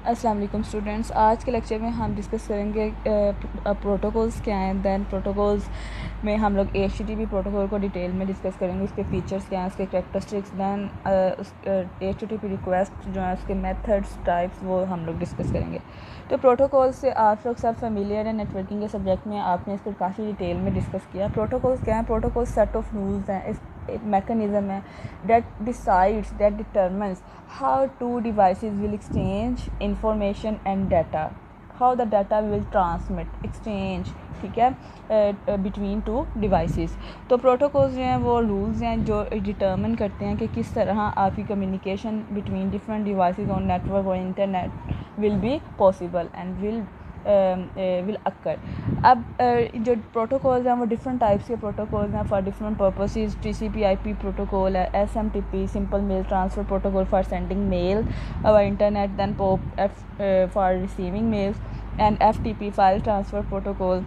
अस्सलाम वालेकुम स्टूडेंट्स। आज के लेक्चर में हम डिस्कस करेंगे प्रोटोकॉल्स क्या हैं। दैन प्रोटोकॉल्स में हम लोग HTTP प्रोटोकॉल को डिटेल में डिस्कस करेंगे, उसके फीचर्स क्या हैं, उसके कैरेक्टरिस्टिक्स। दैन HTTP रिक्वेस्ट जो है उसके मेथड्स, टाइप्स, वो हम लोग डिस्कस करेंगे। तो प्रोटोकॉल से आप लोग सब फेमिलियर है। नेटवर्किंग के सब्जेक्ट में आपने इसको काफ़ी डिटेल में डिस्कस किया। प्रोटोकॉल्स क्या हैं? प्रोटोकॉल सेट ऑफ रूल्स हैं, एक मैकेनिज़्म है that determines how two devices will exchange information and data, how the data will transmit exchange, ठीक है, बिटवीन टू डिवाइसेस। तो प्रोटोकॉल्स जो हैं वो रूल्स हैं जो डिटर्मिन करते हैं कि किस तरह आपकी communication between different devices on network और internet will be possible and will occur. अब जो प्रोटोकॉल्स हैं वो डिफरेंट टाइप्स के प्रोटोकॉल्स हैं for different purposes. TCP/IP protocol है, SMTP simple mail transfer protocol for sending mail over internet, then POP for receiving mails, and FTP file transfer protocol.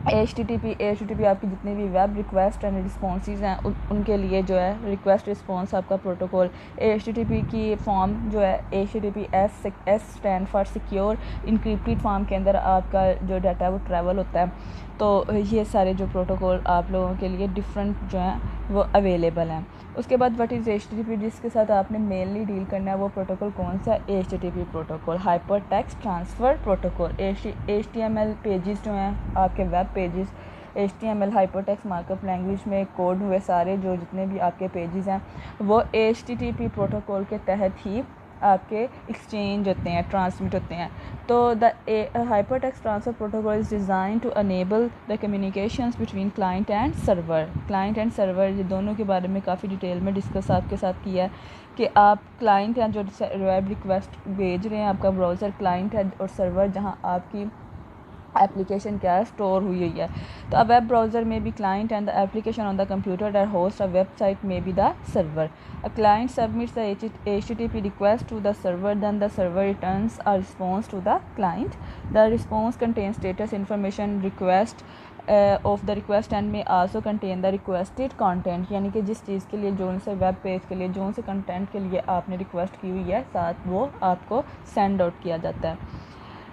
HTTP आपकी जितने भी वेब रिक्वेस्ट एंड रिस्पॉन्सेज हैं उनके लिए जो है रिक्वेस्ट रिस्पॉन्स आपका प्रोटोकॉल। HTTP की फॉर्म जो है HTTPS stand for secure encrypted form के अंदर आपका जो डाटा है वो ट्रैवल होता है। तो ये सारे जो प्रोटोकॉल आप लोगों के लिए डिफरेंट जो हैं वो अवेलेबल हैं। उसके बाद व्हाट इज़ HTTP, जिसके साथ आपने मेनली डील करना है वो प्रोटोकॉल कौन सा है? HTTP protocol, hyper text transfer protocol. HTML pages जो हैं आपके web pages, HTML hyper text markup language में कोड हुए सारे जो जितने भी आपके पेजेस हैं वो HTTP प्रोटोकॉल के तहत ही आपके एक्सचेंज होते हैं, ट्रांसमिट होते हैं। तो the hypertext transfer protocol is design to enable the communications between client and server. Client and server ये दोनों के बारे में काफ़ी डिटेल में डिस्कस आपके साथ किया है कि आप क्लाइंट हैं जो वेब रिक्वेस्ट भेज रहे हैं, आपका ब्राउज़र क्लाइंट है, और सर्वर जहां आपकी एप्लीकेशन क्या है स्टोर हुई है। तो अब वेब ब्राउज़र में भी client and the application on the computer that host a website may be the server. A client submits the HTTP request to the server, then the server returns a response to the client. The response contains status information, request of the request and may also contain the requested content, यानी कि जिस चीज़ के लिए जो से web page के लिए जो से कंटेंट के लिए आपने रिक्वेस्ट की हुई है साथ वो आपको सेंड आउट किया जाता है।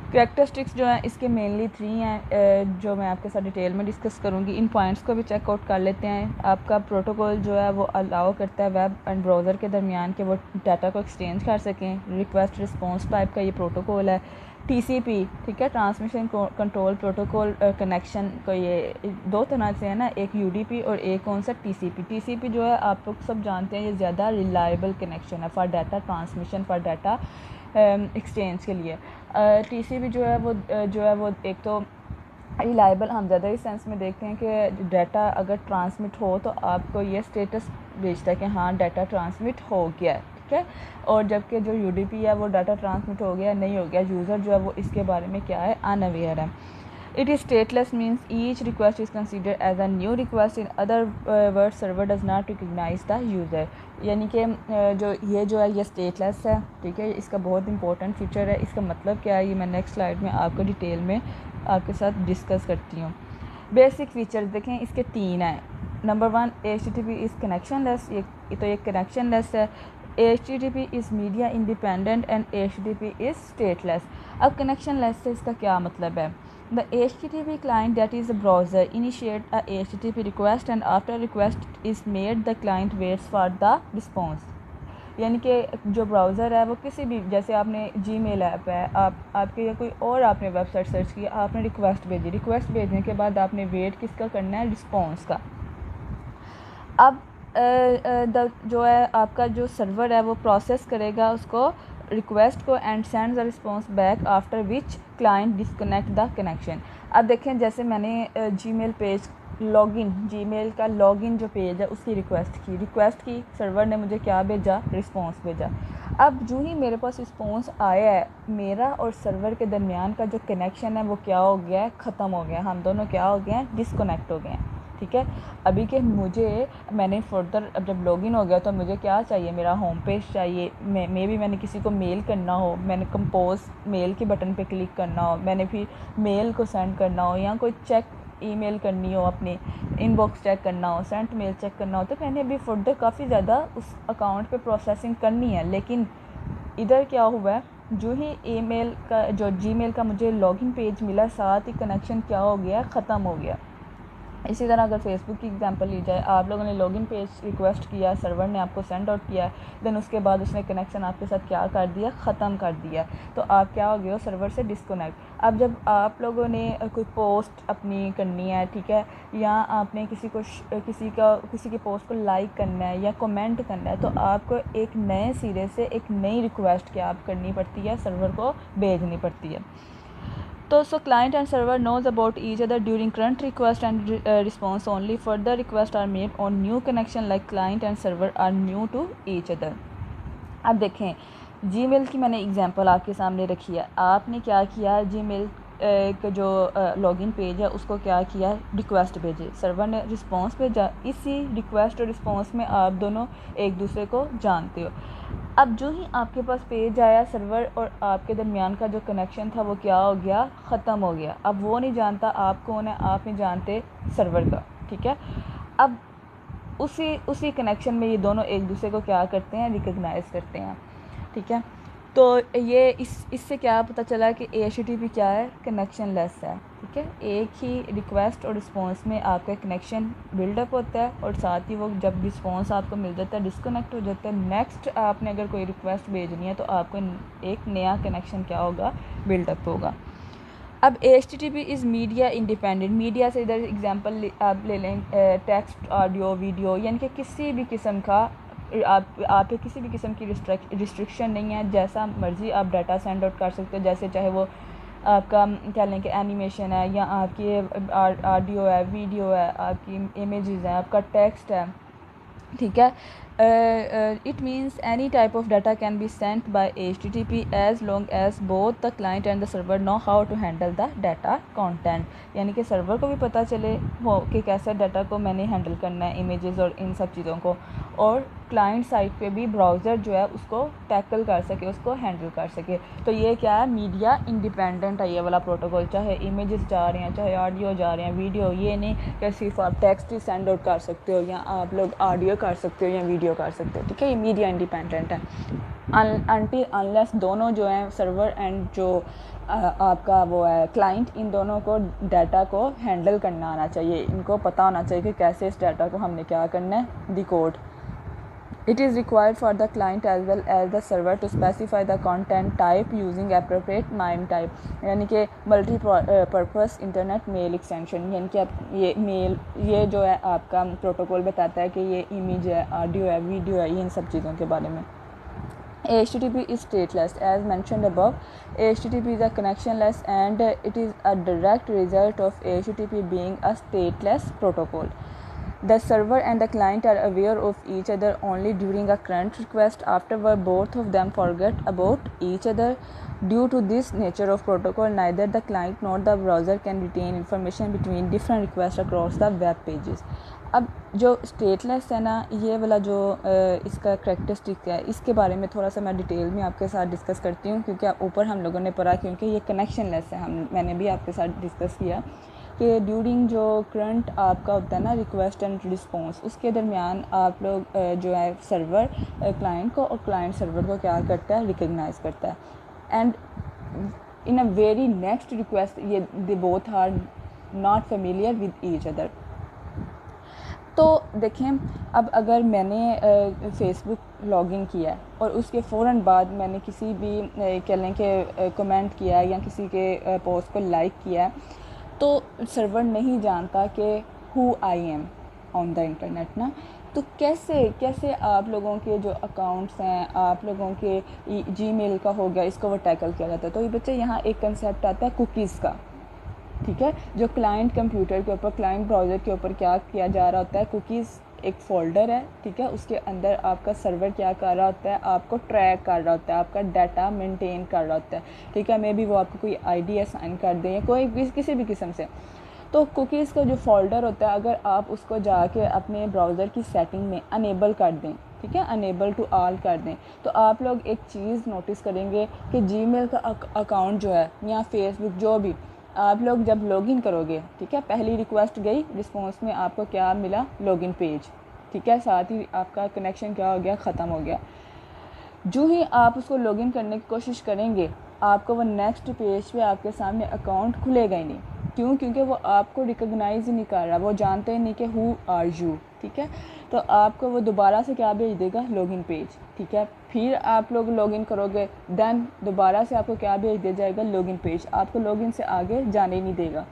कैरेक्टरिस्टिक्स जो हैं इसके मेनली 3 हैं जो मैं आपके साथ डिटेल में डिस्कस करूँगी। इन पॉइंट्स को भी चेकआउट कर लेते हैं। आपका प्रोटोकॉल जो है वो अलाउ करता है वेब एंड ब्राउज़र के दरमियान कि वो डाटा को एक्सचेंज कर सकें। रिक्वेस्ट रिस्पॉन्स टाइप का ये प्रोटोकॉल है। TCP, ठीक है, ट्रांसमिशन कंट्रोल प्रोटोकॉल कनेक्शन को ये दो तरह से है ना, एक UDP और एक कौन सा TCP जो है आप लोग सब जानते हैं ये ज़्यादा रिलायबल कनेक्शन है for data transmission, for data exchange के लिए। TCP जो है वो एक तो रिलायबल हम ज़्यादा इस सेंस में देखते हैं कि डाटा अगर ट्रांसमिट हो तो आपको ये स्टेटस भेजता है कि हाँ डाटा ट्रांसमिट हो गया है, ठीक है। और जबकि जो UDP है वो डाटा ट्रांसमिट हो गया नहीं हो गया, यूज़र जो है वो इसके बारे में क्या है, अनअवेयर है। It is stateless means each request is considered as a new request. In other words, server does not recognize the user. यानी कि जो है ये स्टेटलेस है, ठीक है। इसका बहुत इंपॉर्टेंट फीचर है। इसका मतलब क्या है ये मैं नेक्स्ट स्लाइड में आपको डिटेल में आपके साथ डिस्कस करती हूँ। बेसिक फीचर्स देखें, इसके 3 हैं। नंबर 1, HTTP इज़ कनेक्शनलेस, ये कनेक्शनलेस है। HTTP is media independent and HTTP is stateless. अब कनेक्शनलेस से इसका क्या मतलब है? The HTTP client, that is the browser, initiate a HTTP request and after request is made the client waits for the response. यानी कि जो browser है वो किसी भी, जैसे आपने Gmail ऐप है, आपके या कोई और आपने वेबसाइट सर्च किया, आपने रिक्वेस्ट भेजने के बाद आपने वेट किसका करना है, रिस्पॉन्स का। अब जो है आपका जो सर्वर है वो प्रोसेस करेगा उसको रिक्वेस्ट को and sends the response back after which client disconnect the connection. अब देखें जैसे मैंने Gmail पेज जीमेल का लॉगिन जो पेज है उसकी रिक्वेस्ट की सर्वर ने मुझे क्या भेजा, रिस्पॉन्स भेजा। अब जो ही मेरे पास रिस्पॉन्स आया है, मेरा और सर्वर के दरमियान का जो कनेक्शन है वो क्या हो गया है, ख़त्म हो गया। हम दोनों क्या हो गए हैं, डिसकनेक्ट हो गए हैं, ठीक है। अभी के मैंने फर्दर अब जब लॉगिन हो गया तो मुझे क्या चाहिए, मेरा होम पेज चाहिए। मे भी मैंने किसी को मेल करना हो, मैंने कंपोज मेल के बटन पे क्लिक करना हो, मैंने फिर मेल को सेंड करना हो या कोई चेक ईमेल करनी हो, अपनी इनबॉक्स चेक करना हो, सेंट मेल चेक करना हो, तो मैंने अभी फर्दर काफ़ी ज़्यादा उस अकाउंट पे प्रोसेसिंग करनी है। लेकिन इधर क्या हुआ है, जो ही ईमेल का जो जीमेल का मुझे लॉगिन पेज मिला, साथ ही कनेक्शन क्या हो गया, ख़त्म हो गया। इसी तरह अगर फेसबुक की एग्जांपल ली जाए, आप लोगों ने लॉगिन पेज रिक्वेस्ट किया, सर्वर ने आपको सेंड आउट किया, देन उसके बाद उसने कनेक्शन आपके साथ क्या कर दिया, ख़त्म कर दिया, तो आप क्या हो गए हो, सर्वर से डिस्कनेक्ट। अब जब आप लोगों ने कोई पोस्ट अपनी करनी है, ठीक है, या आपने किसी के पोस्ट को लाइक करना है या कमेंट करना है, तो आपको एक नए सिरे से एक नई रिक्वेस्ट क्या आप करनी पड़ती है, सर्वर को भेजनी पड़ती है। तो client and server knows about each other during current request and response only. Further requests are made on new connection like client and server are new to each other. अब देखें, जीमेल की मैंने example आपके सामने रखी है। आपने क्या किया, जीमेल का जो लॉगिन पेज है उसको क्या किया, रिक्वेस्ट भेजी, सर्वर ने रिस्पांस भेजा। इसी रिक्वेस्ट और रिस्पांस में आप दोनों एक दूसरे को जानते हो। अब जो ही आपके पास पेज आया, सर्वर और आपके दरमियान का जो कनेक्शन था वो क्या हो गया, ख़त्म हो गया। अब वो नहीं जानता आप कौन है, आप नहीं जानते सर्वर का, ठीक है। अब उसी कनेक्शन में ये दोनों एक दूसरे को क्या करते हैं, रिकग्नाइज़ करते हैं, ठीक है। तो ये इससे क्या पता चला कि HTTP क्या है, कनेक्शन लेस है, ठीक है। एक ही रिक्वेस्ट और रिस्पांस में आपका कनेक्शन बिल्डअप होता है और साथ ही वो जब रिस्पांस आपको मिल जाता है डिस्कनेक्ट हो जाता है। नेक्स्ट आपने अगर कोई रिक्वेस्ट भेजनी है तो आपको एक नया कनेक्शन क्या होगा, बिल्डअप होगा। अब HTTP is media independent. Media से इधर एग्जांपल आप ले लें, टेक्स्ट, ऑडियो, वीडियो, यानी कि किसी भी किस्म का आप पे किसी भी किस्म की रिस्ट्रिक्शन नहीं है। जैसा मर्ज़ी आप डाटा सेंड आउट कर सकते हो, जैसे चाहे वो आपका क्या लें कि एनिमेशन है, या आपकी ऑडियो है, वीडियो है, आपकी इमेजेस है, आपका टेक्स्ट है, ठीक है। It means any type of data can be sent by HTTP as long as both the client and the server know how to handle the data content। यानी कि सर्वर को भी पता चले हो कि कैसे डाटा को मैंने हैंडल करना है, इमेजेस और इन सब चीज़ों को, और क्लाइंट साइड पे भी ब्राउज़र जो है उसको टैकल कर सके, उसको हैंडल कर सके। तो ये क्या है, मीडिया इंडिपेंडेंट है ये वाला प्रोटोकॉल। चाहे इमेजेस जा रहे हैं, चाहे ऑडियो जा रहे हैं, वीडियो, ये नहीं कि सिर्फ आप टेक्स्ट ही सेंड आउट कर सकते हो या आप लोग ऑडियो कर सकते हो या वीडियो कर सकते हो, ठीक है। ये मीडिया इंडिपेंडेंट है अनटिल अनलेस दोनों जो हैं, सर्वर एंड जो आपका वो है क्लाइंट, इन दोनों को डाटा को हैंडल करना आना चाहिए, इनको पता होना चाहिए कि कैसे इस डाटा को हमने क्या करना है, decode. It is required for the client as well as the server to specify the content type using appropriate MIME type, यानी कि multi purpose internet mail extension. यानी कि आप ये मेल, ये जो है आपका प्रोटोकॉल बताता है कि ये इमेज है, ऑडियो है, वीडियो है, इन सब चीज़ों के बारे में। HTTP is stateless as mentioned above. HTTP is a connectionless and it is a direct result of HTTP being a stateless protocol. The server and the client are aware of each other only during a current request. Afterward, both of them forget about each other. Due to this nature of protocol, neither the client nor the browser can retain information between different requests across the web pages. अब जो stateless है ना, ये वाला जो इसका characteristic है, इसके बारे में थोड़ा सा मैं डिटेल में आपके साथ डिस्कस करती हूँ, क्योंकि ऊपर हम लोगों ने पढ़ा, क्योंकि ये कनेक्शन लेस है, मैंने भी आपके साथ डिस्कस किया कि ड्यूरिंग जो करंट आपका होता है ना रिक्वेस्ट एंड रिस्पांस, उसके दरमियान आप लोग जो है सर्वर क्लाइंट को और क्लाइंट सर्वर को क्या करता है, रिकग्नाइज़ करता है। And in a very next request ये they both are not familiar with each other. तो देखें, अब अगर मैंने फेसबुक लॉगिन किया है और उसके फ़ौरन बाद मैंने किसी भी कह लें कि कमेंट किया है या किसी के पोस्ट को लाइक किया है, तो सर्वर नहीं जानता कि who I am on the internet ना। तो कैसे आप लोगों के जो अकाउंट्स हैं, आप लोगों के जीमेल का हो गया, इसको वो टैकल किया जाता है। तो ये बच्चे यहाँ एक कंसेप्ट आता है कुकीज़ का, ठीक है, जो क्लाइंट कंप्यूटर के ऊपर, क्लाइंट ब्राउज़र के ऊपर क्या किया जा रहा होता है, कुकीज़ एक फ़ोल्डर है, ठीक है, उसके अंदर आपका सर्वर क्या कर रहा होता है, आपको ट्रैक कर रहा होता है, आपका डाटा मेंटेन कर रहा होता है, ठीक है। मे बी वो आपको कोई आईडी असाइन कर दें या कोई किसी भी किस्म से। तो कुकीज़ का जो फ़ोल्डर होता है, अगर आप उसको जाके अपने ब्राउज़र की सेटिंग में अनेबल कर दें, ठीक है, अनेबल टू ऑल कर दें, तो आप लोग एक चीज़ नोटिस करेंगे कि जीमेल का अकाउंट जो है या फेसबुक जो भी, आप लोग जब लॉगिन करोगे, ठीक है, पहली रिक्वेस्ट गई, रिस्पांस में आपको क्या मिला, लॉगिन पेज, ठीक है, साथ ही आपका कनेक्शन क्या हो गया, ख़त्म हो गया। जो ही आप उसको लॉगिन करने की कोशिश करेंगे आपको वो नेक्स्ट पेज पे आपके सामने अकाउंट खुलेगा ही नहीं। क्यों? क्योंकि वो आपको रिकॉग्नाइज ही नहीं कर रहा, वो जानते ही नहीं कि हु आर यू। ठीक है, तो आपको वो दोबारा से क्या भेज देगा? Login page. ठीक है, फिर आप लोग लॉगिन करोगे, देन दोबारा से आपको क्या भेज दिया जाएगा? Login page. आपको लॉगिन से आगे जाने ही नहीं देगा,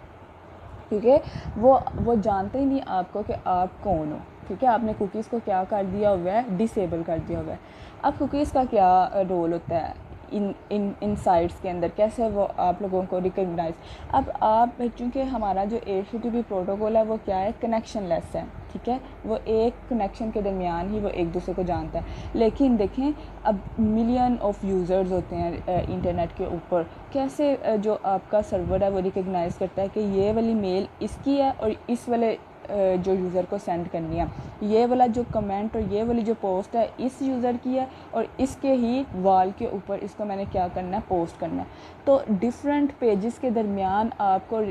क्योंकि वो जानते ही नहीं आपको कि आप कौन हो। ठीक है, आपने कुकीज़ को क्या कर दिया हुआ है? डिसेबल कर दिया हुआ है। अब कुकीज़ का क्या रोल होता है इन साइट्स के अंदर, कैसे वो आप लोगों को रिकॉग्नाइज। अब आप, चूँकि हमारा जो HTTP प्रोटोकॉल है वो क्या है? कनेक्शन लेस है। ठीक है, वो एक कनेक्शन के दरमियान ही वो एक दूसरे को जानता है। लेकिन देखें, अब मिलियन ऑफ यूज़र्स होते हैं इंटरनेट के ऊपर, कैसे जो आपका सर्वर है वो रिकॉग्नाइज़ करता है कि ये वाली मेल इसकी है और इस वाले जो यूज़र को सेंड करनी है, ये वाला जो कमेंट और ये वाली जो पोस्ट है इस यूज़र की है और इसके ही वॉल के ऊपर इसको मैंने क्या करना है? पोस्ट करना है। तो डिफरेंट पेजेस के दरमियान आपको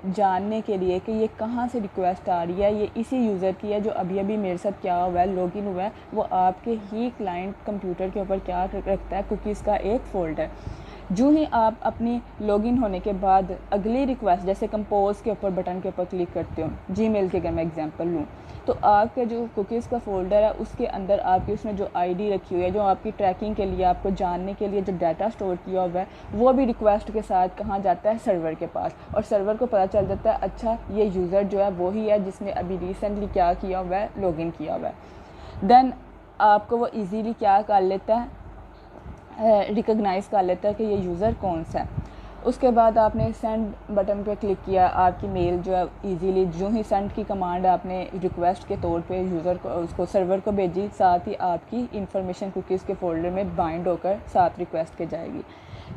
जानने के लिए कि ये कहाँ से रिक्वेस्ट आ रही है, ये इसी यूज़र की है जो अभी अभी मेरे साथ क्या हुआ है? लॉगिन हुआ है, वो आपके ही क्लाइंट कंप्यूटर के ऊपर क्या रखता है? कुकीज़ का एक फ़ोल्डर। जो ही आप अपनी लॉगिन होने के बाद अगली रिक्वेस्ट, जैसे कंपोज के ऊपर बटन के ऊपर क्लिक करते हो, जीमेल के अगर मैं एग्जांपल लूँ, तो आपके जो कुकीज़ का फ़ोल्डर है उसके अंदर आपकी उसने जो आईडी रखी हुई है, जो आपकी ट्रैकिंग के लिए, आपको जानने के लिए जो डाटा स्टोर किया हुआ है, वो भी रिक्वेस्ट के साथ कहाँ जाता है? सर्वर के पास। और सर्वर को पता चल जाता है अच्छा ये यूज़र जो है वही है जिसने अभी रिसेंटली क्या किया हुआ है? लॉगिन किया हुआ है। देन आपको वो ईज़िली क्या कर लेता है? रिकॉग्नाइज़ कर लेता है कि ये यूज़र कौन सा है। उसके बाद आपने सेंड बटन पे क्लिक किया, आपकी मेल जो है इजीली, जो ही सेंड की कमांड आपने रिक्वेस्ट के तौर पे यूज़र को, उसको सर्वर को भेजी, साथ ही आपकी इन्फॉर्मेशन कुकीज़ के फोल्डर में बाइंड होकर साथ रिक्वेस्ट के जाएगी।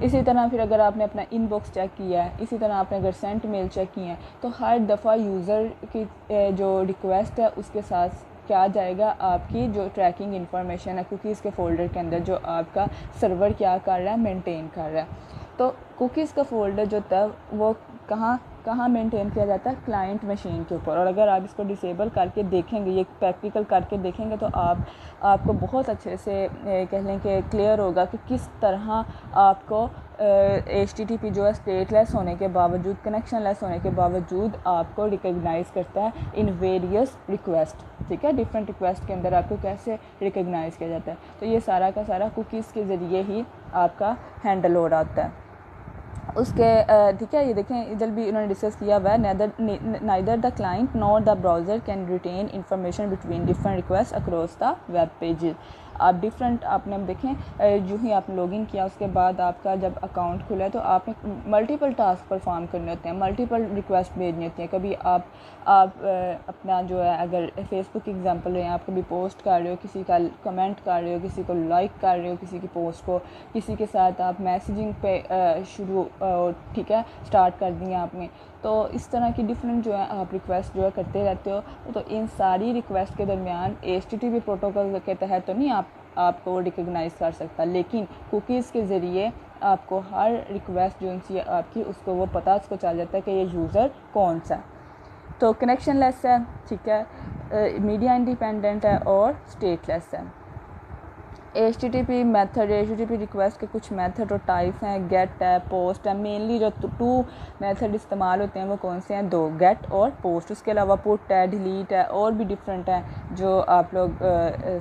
इसी तरह फिर अगर आपने अपना इनबॉक्स चेक किया है, इसी तरह आपने अगर सेंट मेल चेक किए हैं, तो हर दफ़ा यूज़र की जो रिक्वेस्ट है उसके साथ क्या जाएगा? आपकी जो ट्रैकिंग इन्फॉर्मेशन है कुकीज़ के फ़ोल्डर के अंदर, जो आपका सर्वर क्या कर रहा है? मेंटेन कर रहा है। तो कुकीज़ का फ़ोल्डर जो था वो कहाँ मेंटेन किया जाता है? क्लाइंट मशीन के ऊपर। और अगर आप इसको डिसेबल करके देखेंगे, ये प्रैक्टिकल करके देखेंगे, तो आपको बहुत अच्छे से कह लें कि क्लियर होगा कि किस तरह आपको HTTP जो है स्टेटलेस होने के बावजूद, कनेक्शन लेस होने के बावजूद आपको रिकॉग्नाइज़ करता है इन वेरियस रिक्वेस्ट। ठीक है, डिफरेंट रिक्वेस्ट के अंदर आपको कैसे रिकॉग्नाइज़ किया जाता है। तो ये सारा का सारा कुकीज़ के ज़रिए ही आपका हैंडल हो रहा होता है। उसके ठीक है, ये देखें इधर भी उन्होंने डिस्कस किया हुआ है, neither the client nor the browser can retain information between different request across the web pages. आप डिफरेंट, आपने अब देखें जो ही आपने लॉगिन किया उसके बाद आपका जब अकाउंट खुला है तो आपने मल्टीपल टास्क परफॉर्म करने होते हैं, मल्टीपल रिक्वेस्ट भेजनी होती हैं। कभी आप अपना जो है, अगर फेसबुक की एग्जांपल लें, आप कभी पोस्ट कर रहे हो, किसी का कमेंट कर रहे हो, किसी को लाइक कर रहे हो, किसी की पोस्ट को, किसी के साथ आप मैसेजिंग पे शुरू ठीक है स्टार्ट कर दिया आपने। तो इस तरह की डिफरेंट जो है आप रिक्वेस्ट जो है करते रहते हो। तो इन सारी रिक्वेस्ट के दरमियान HTTP प्रोटोकॉल के तहत तो नहीं आपको वो रिकॉग्नाइज़ कर सकता, लेकिन कुकीज़ के ज़रिए आपको हर रिक्वेस्ट जो है आपकी, उसको वो पता उसको चल जाता है कि ये यूज़र कौन सा। तो कनेक्शन लेस है, ठीक है, मीडिया इंडिपेंडेंट है और स्टेटलेस है। HTTP मेथड, HTTP रिक्वेस्ट के कुछ मेथड और टाइप्स हैं, गेट है, पोस्ट है। मेनली जो टू मेथड इस्तेमाल होते हैं वो कौन से हैं? दो, गेट और पोस्ट। उसके अलावा पुट है, डिलीट है, और भी डिफरेंट है जो आप लोग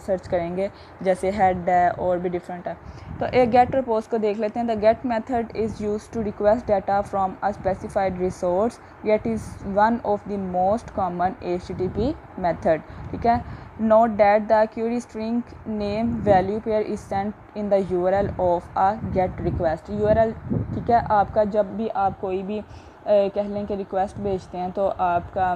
सर्च करेंगे, जैसे हेड है, और भी डिफरेंट है। तो एक गेट और पोस्ट को देख लेते हैं। The get method is use to request data from a specified resource. Get is one of the most common HTTP method. ठीक है, note that the query string name value pair is sent in the URL of a get request। URL, ठीक है, आपका जब भी आप कोई भी कह लें कि रिक्वेस्ट भेजते हैं तो आपका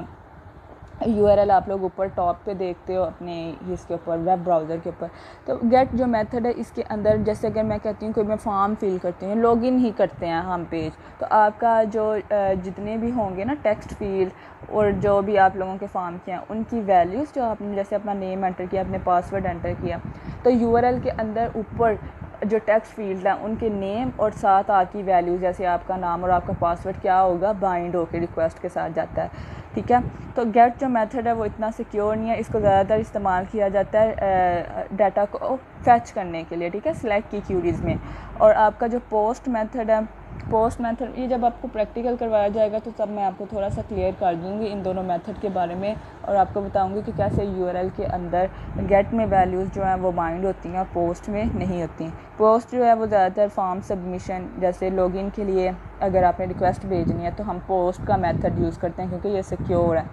URL आप लोग ऊपर टॉप पे देखते हो अपने इसके ऊपर, वेब ब्राउज़र के ऊपर। तो गेट जो मेथड है इसके अंदर, जैसे अगर मैं कहती हूँ कोई मैं फॉर्म फिल करती हूँ, लॉगिन ही करते हैं हम पेज, तो आपका जो जितने भी होंगे ना टेक्स्ट फील्ड और जो भी आप लोगों के फॉर्म के हैं उनकी वैल्यूज़, जो आपने जैसे अपना नेम एंटर किया, अपने पासवर्ड एंटर किया, तो URL के अंदर ऊपर जो टेक्स्ट फील्ड है उनके नेम और साथ आपकी वैल्यूज़, जैसे आपका नाम और आपका पासवर्ड क्या होगा? बाइंड होकर रिक्वेस्ट के साथ जाता है। ठीक है। तो गेट जो मेथड है वो इतना सिक्योर नहीं है, इसको ज़्यादातर इस्तेमाल किया जाता है डाटा को फैच करने के लिए, ठीक है, सिलेक्ट की क्यूरीज़ में। और आपका जो पोस्ट मेथड है, पोस्ट मेथड ये जब आपको प्रैक्टिकल करवाया जाएगा तो तब मैं आपको थोड़ा सा क्लियर कर दूँगी इन दोनों मेथड के बारे में, और आपको बताऊँगी कि कैसे यूआरएल के अंदर गेट में वैल्यूज़ जो हैं वो बाइंड होती हैं और पोस्ट में नहीं होती। पोस्ट जो है वो ज़्यादातर फॉर्म सबमिशन जैसे लॉगिन के लिए अगर आपने रिक्वेस्ट भेजनी है तो हम पोस्ट का मेथड यूज़ करते हैं क्योंकि ये सिक्योर है,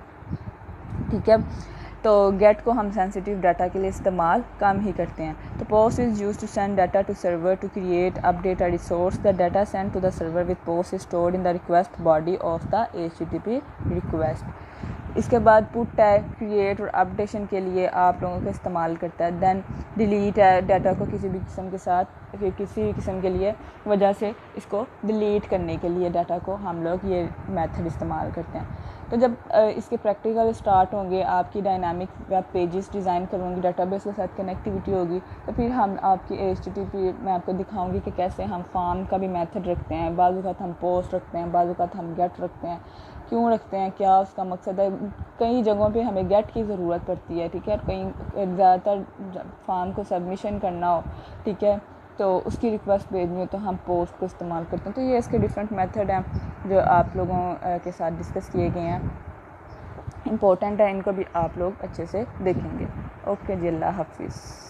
ठीक है। तो गेट को हम सेंसिटिव डाटा के लिए इस्तेमाल कम ही करते हैं। तो post is use to send data to server to create update a resource the data send to the server with post is stored in the request body of the HTTP request. इसके बाद put tag create और updation के लिए आप लोगों को इस्तेमाल करता है। देन डिलीट है डाटा को किसी भी किस्म के साथ किसी भी किस्म के लिए वजह से इसको डिलीट करने के लिए डाटा को हम लोग ये मेथड इस्तेमाल करते हैं। तो जब इसके प्रैक्टिकल स्टार्ट होंगे, आपकी डायनामिक वेब पेजेस डिज़ाइन करूँगी, डाटाबेस के साथ कनेक्टिविटी होगी, तो फिर हम आपकी HTTP मैं आपको दिखाऊंगी कि कैसे हम फॉर्म का भी मेथड रखते हैं, बाज़ वक़्त हम पोस्ट रखते हैं, बाज़ वक़्त हम गेट रखते हैं, क्यों रखते हैं, क्या उसका मकसद है। कई जगहों पे हमें गेट की ज़रूरत पड़ती है, ठीक है, कहीं ज़्यादातर फॉर्म को सबमिशन करना हो, ठीक है, तो उसकी रिक्वेस्ट भेजनी हो तो हम पोस्ट को इस्तेमाल करते हैं। तो ये इसके डिफरेंट मेथड हैं जो आप लोगों के साथ डिस्कस किए गए हैं, इम्पोर्टेंट है, इनको भी आप लोग अच्छे से देखेंगे। ओके जी, अल्लाह हाफिज़।